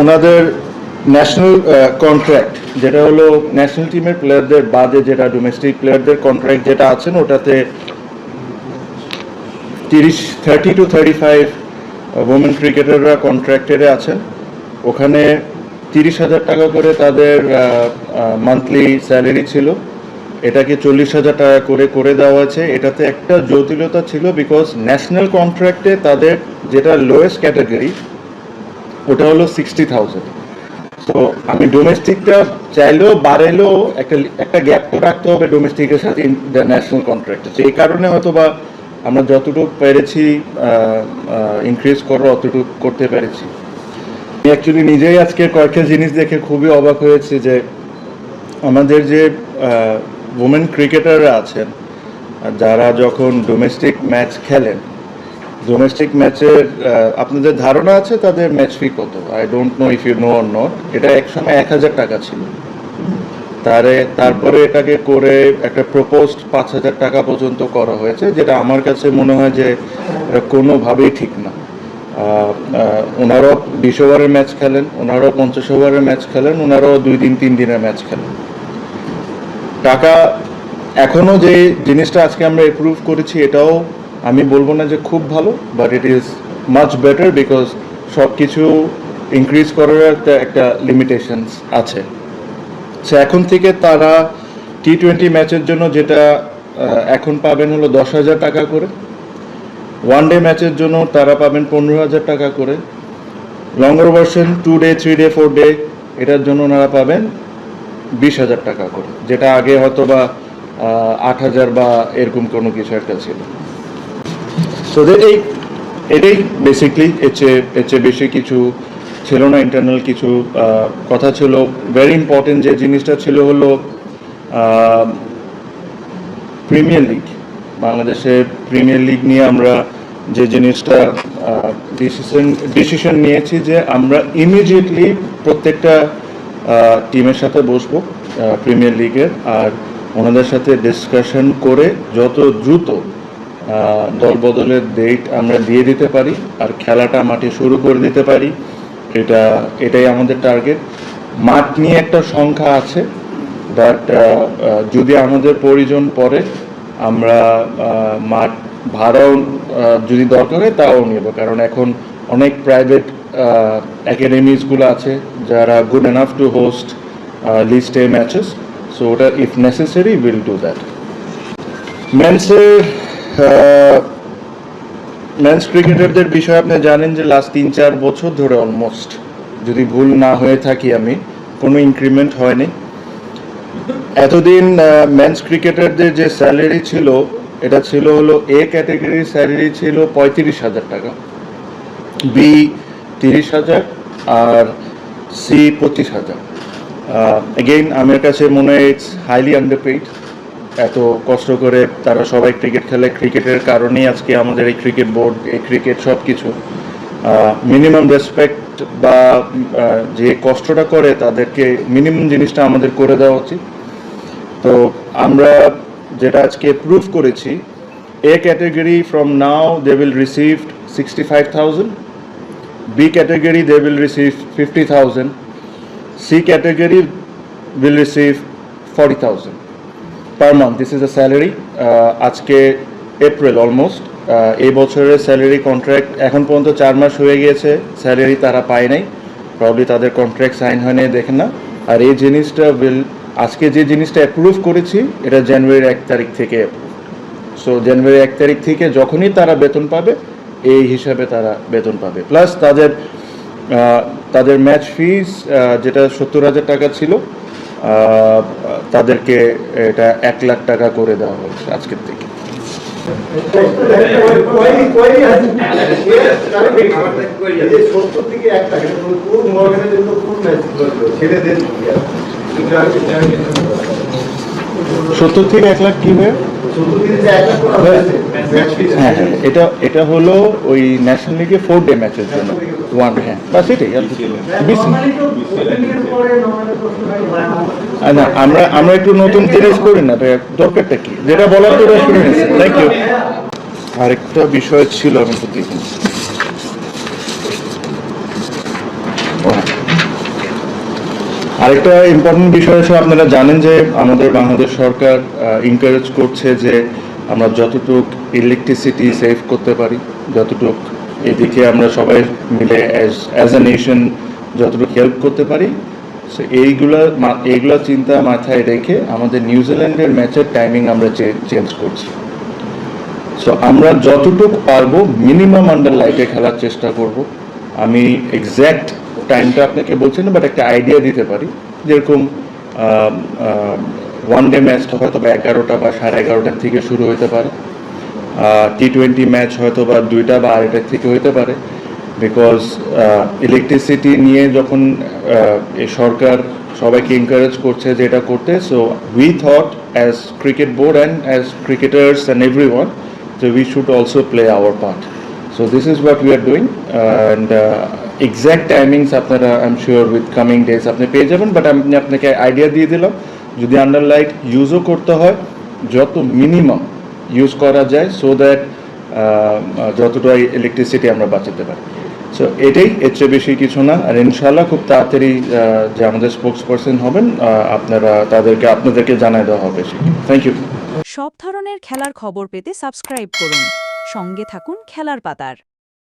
ওনাদের national contract যেটা হলো ন্যাশনাল টিমের প্লেয়ারদের বাদে যেটা ডোমেস্টিক প্লেয়ারদের কন্ট্রাক্ট যেটা আছেন ওটাতে 30 to 35 ওমেন ক্রিকেটাররা কন্ট্রাক্টেডে আছেন। ওখানে 30,000 টাকা করে তাদের মান্থলি স্যালারি ছিল, এটাকে 40,000 টাকা করে দেওয়া হয়েছে। এটাতে একটা জটিলতা ছিল, বিকজ ন্যাশনাল কন্ট্রাক্টে তাদের যেটা লোয়েস্ট ক্যাটাগরি ওটা হলো 60,000। তো আমি ডোমেস্টিকটা চাইলেও বাড়াইলেও একটা গ্যাপ তো রাখতে হবে ডোমেস্টিকের সাথে ন্যাশনাল কন্ট্রাক্টে। তো এই কারণে হয়তো বা আমরা যতটুকু পেরেছি ইনক্রিজ করার অতটুকু করতে পেরেছি। আমি অ্যাকচুয়ালি নিজেই আজকে কয়েকটা জিনিস দেখে খুবই অবাক হয়েছে যে আমাদের যে ওমেন ক্রিকেটাররা আছেন যারা যখন ডোমেস্টিক ম্যাচ খেলেন, ডোমেস্টিক ম্যাচের আপনাদের ধারণা আছে তাদের ম্যাচ ফি কত? I don't know if you know or not. এটা এক সময় 1,000 টাকা ছিল, তারপরে এটাকে করে একটা প্রপোজড 5,000 টাকা পর্যন্ত করা হয়েছে, যেটা আমার কাছে মনে হয় যে কোনোভাবেই ঠিক না। ওনারাও 20 ওভারের ম্যাচ খেলেন, ওনারাও 50 ওভারের ম্যাচ খেলেন, ওনারাও 2 দিন 3 দিনের ম্যাচ খেলেন। টাকা এখনও যে জিনিসটা আজকে আমরা অ্যাপ্রুভ করেছি এটাও আমি বলবো না যে খুব ভালো, but it is much better, because সব কিছু ইনক্রিজ করার একটা লিমিটেশনস আছে। সো এখন থেকে তারা T20 ম্যাচের জন্য যেটা এখন পাবেন হলো 10,000 টাকা করে, ওয়ান ডে ম্যাচের জন্য তারা পাবেন 15,000 টাকা করে, লঙ্গার ভার্সন 2 ডে 3 ডে 4 ডে এটার জন্য ওনারা পাবেন 20,000 টাকা করে, যেটা আগে হয়তো বা 8,000 বা এরকম কোনো কিছু একটা ছিল। সো এটাই বেসিকলি এর চেয়ে বেশি কিছু ছিল না। ইন্টারনাল কিছু কথা ছিল। ভেরি ইম্পর্টেন্ট যে জিনিসটা ছিল হলো প্রিমিয়ার লিগ, বাংলাদেশের প্রিমিয়ার লিগ নিয়ে আমরা যে জিনিসটা ডিসিশন নিয়েছি যে আমরা ইমিডিয়েটলি প্রত্যেকটা টিমের সাথে বসবো প্রিমিয়ার লিগের, আর ওনাদের সাথে ডিসকাশন করে যত দ্রুত দল বদলের ডেট আমরা দিয়ে দিতে পারি আর খেলাটা মাঠে শুরু করে দিতে পারি, এটাই আমাদের টার্গেট। মাঠ নিয়ে একটা সংখ্যা আছে, বাট যদি আমাদের প্রয়োজন পড়ে আমরা মাঠ ভাড়াও যদি দরকার হয় তাও নেব, কারণ এখন অনেক প্রাইভেট একাডেমিজগুলো আছে যারা good enough to host list A matches. So ওটা if necessary will do that. Men's ক্রিকেটারদের বিষয়ে আপনি জানেন যে লাস্ট 3-4 বছর ধরে অলমোস্ট, যদি ভুল না হয়ে থাকি আমি, কোনো ইনক্রিমেন্ট হয়নি। এতদিন মেন্স ক্রিকেটারদের যে স্যালারি ছিল এটা ছিল হলো এ ক্যাটাগরির স্যালারি ছিল 35,000 টাকা, বি 30,000 আর সি 25,000। এগেইন আমার কাছে মনে হয় ইটস হাইলি আন্ডারপেইড। এত কষ্ট করে তারা সবাই ক্রিকেট খেলে, ক্রিকেটের কারণেই আজকে আমাদের এই ক্রিকেট বোর্ড, এই ক্রিকেট সব কিছু। মিনিমাম রেসপেক্ট বা যে কষ্টটা করে তাদেরকে মিনিমাম জিনিসটা আমাদের করে দেওয়া উচিত। তো আমরা যেটা আজকে প্রুভ করেছি, A category from now they will receive 65,000, B category they will receive 50,000, C category will receive 40,000 per month. This is a salary. আজকে এপ্রিল অলমোস্ট, এই বছরের স্যালারি কন্ট্রাক্ট এখন পর্যন্ত 4 মাস হয়ে গিয়েছে, স্যালারি তারা পায় নাই, প্রবলি তাদের কন্ট্রাক্ট সাইন হয়নি, দেখেন না। আর এই জিনিসটা আজকে যে জিনিসটা অ্যাপ্রুভ করেছি এটা জানুয়ারির 1 তারিখ থেকে অ্যাপ্রুভ। সো জানুয়ারি 1 তারিখ থেকে যখনই তারা বেতন পাবে এই হিসাবে তারা বেতন পাবে, প্লাস তাদের ম্যাচ ফিস যেটা 70,000 টাকা ছিল তাদেরকে এটা 1 লাখ টাকা করে দেওয়া হয়েছে আজকের থেকে। সত্তর থেকে 1 লাখ কি হয়ে? হ্যাঁ, এটা হলো ওই ন্যাশনাল লিগে 4 ডে ম্যাচের জন্য ওয়ান। হ্যাঁ, বাস এটাই। না, আমরা একটু নতুন জিনিস করি না, দরকারটা কি যেটা বলার তো শুনে নিচ্ছি। Thank you. আরেকটা বিষয় ছিল আমি তো দেখি, আরেকটা ইম্পর্টেন্ট বিষয় হচ্ছে আপনারা জানেন যে আমাদের বাংলাদেশ সরকার এনকারেজ করছে যে আমরা যতটুক ইলেকট্রিসিটি সেভ করতে পারি, যতটুক এদিকে আমরা সবাই মিলে অ্যাজ এ নেশন যতটুকু হেল্প করতে পারি, সো এইগুলা চিন্তা মাথায় রেখে আমাদের নিউজিল্যান্ডের ম্যাচের টাইমিং আমরা চেঞ্জ করছি। সো আমরা যতটুকু পারবো মিনিমাম আন্ডার লাইটে খেলার চেষ্টা করব। আমি এক্স্যাক্ট টাইমটা আপনাকে বলছি না, বাট একটা আইডিয়া দিতে পারি। যেরকম ওয়ান ডে ম্যাচটা হয়তো বা 11টা বা 11:30টার থেকে শুরু হতে পারে, T20 ম্যাচ হয়তো বা 2টা বা 2:30টার থেকে হতে পারে, বিকজ ইলেকট্রিসিটি নিয়ে যখন এই সরকার সবাইকে এনকারেজ করছে যে এটা করতে, so we thought as cricket board and as cricketers and every one, so we should also play our part. So this is what we are doing, and exact timings আপনারা I'm sure with coming days আপনি পেয়ে যাবেন, but আমি আপনাকে idea দিয়ে দিলাম যদি আন্ডারলাইট ইউজও করতে হয় যত মিনিমাম ইউজ করা যায়, সো দ্যাট যতটা ইলেকট্রিসিটি আমরা বাঁচাতে পারি। সো এটাই, এর চেয়ে বেশি কিছু না। আর ইনশাল্লাহ খুব তাড়াতাড়ি যে আমাদের স্পোক্স পারসন হবেন আপনাদেরকে জানাই দেওয়া হবে। Thank you. সব ধরনের খেলার খবর পেতে সাবস্ক্রাইব করুন। সঙ্গে থাকুন খেলার পাতার।